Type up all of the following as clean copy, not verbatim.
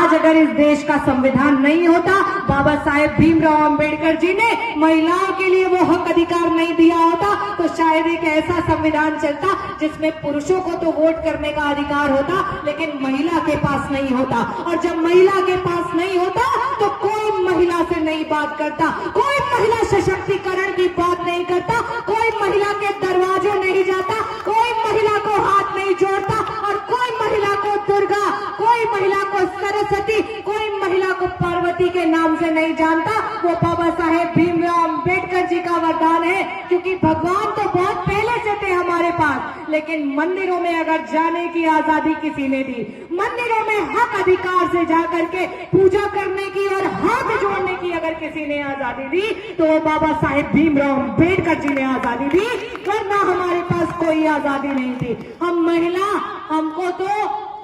आज अगर इस देश का संविधान नहीं होता, बाबा साहेब भीमराव अंबेडकर जी ने महिलाओं के लिए वो हक अधिकार नहीं दिया होता, तो शायद एक ऐसा संविधान चलता जिसमें पुरुषों को तो वोट करने का अधिकार होता लेकिन महिला के पास नहीं होता। और जब महिला के पास नहीं होता तो कोई महिला से नहीं बात करता, कोई महिला सशक्तिकरण की बात नहीं करता, कोई महिला के दरवाजों नहीं जाता, कोई महिला को हाथ नहीं जोड़ता और कोई महिला को दुर्गा, कोई महिला को सरस्वती, कोई महिला को पार्वती के नाम से नहीं जानता। वो बाबा साहेब भीमराव अंबेडकर जी का वरदान है, क्योंकि भगवान तो बहुत पहले से थे हमारे पास, लेकिन मंदिरों में अगर जाने की आजादी किसी ने दी, मंदिरों में हक अधिकार से जाकर के पूजा करने की और हाथ जोड़ने की अगर किसी ने आजादी दी तो वो बाबा साहेब भीमराव अंबेडकर जी ने आजादी दी, वरना हमारे पास कोई आजादी नहीं थी। हम महिला, हमको तो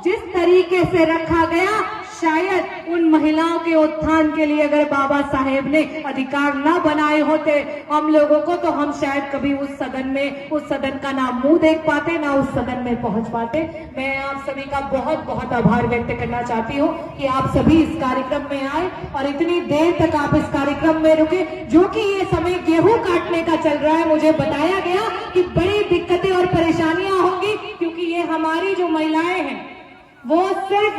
जिस तरीके से रखा गया, शायद उन महिलाओं के उत्थान के लिए अगर बाबा साहेब ने अधिकार न बनाए होते हम लोगों को, तो हम शायद कभी उस सदन का ना मुंह देख पाते, ना उस सदन में पहुंच पाते। मैं आप सभी का बहुत बहुत आभार व्यक्त करना चाहती हूं कि आप सभी इस कार्यक्रम में आए और इतनी देर तक आप इस कार्यक्रम में रुके, जो कि ये समय गेहूं काटने का चल रहा है। मुझे बताया गया कि बड़ी दिक्कतें और परेशानियां होंगी, क्योंकि ये हमारी जो महिलाएं हैं वो सिर्फ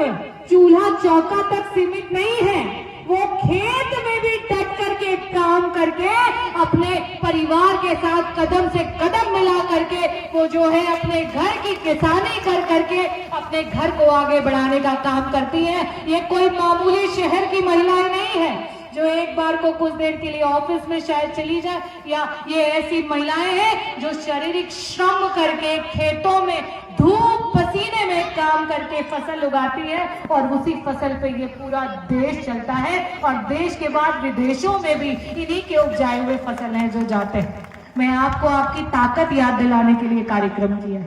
चूल्हा चौका तक सीमित नहीं है, वो खेत में भी डट करके काम करके अपने परिवार के साथ कदम से कदम मिला करके वो जो है अपने घर की किसानी कर करके अपने घर को आगे बढ़ाने का काम करती हैं। ये कोई मामूली शहर की महिलाएं नहीं है जो एक बार को कुछ देर के लिए ऑफिस में शायद चली जाए, या ये ऐसी महिलाएं हैं जो शारीरिक श्रम करके खेतों में धूप पसीने में काम करके फसल उगाती है और उसी फसल पे ये पूरा देश चलता है और देश के बाद विदेशों में भी इन्हीं के उपजाए हुए फसल हैं जो जाते हैं। मैं आपको आपकी ताकत याद दिलाने के लिए कार्यक्रम किया,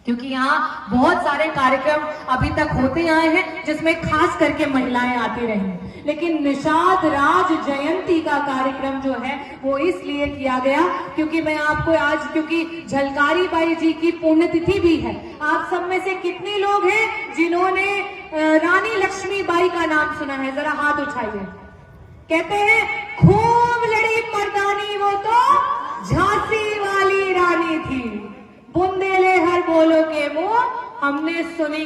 क्योंकि यहाँ बहुत सारे कार्यक्रम अभी तक होते आए हैं जिसमें खास करके महिलाएं आती रही, लेकिन निषाद राज जयंती का कार्यक्रम जो है वो इसलिए किया गया क्योंकि मैं आपको आज, क्योंकि झलकारी बाई जी की पुण्यतिथि भी है। आप सब में से कितने लोग हैं जिन्होंने रानी लक्ष्मीबाई का नाम सुना है? जरा हाथ उठाइए। कहते हैं खूब लड़ी मर्दानी वो तो झांसी वाली रानी थी, बुंदेले हर बोलो के मुंह हमने सुनी।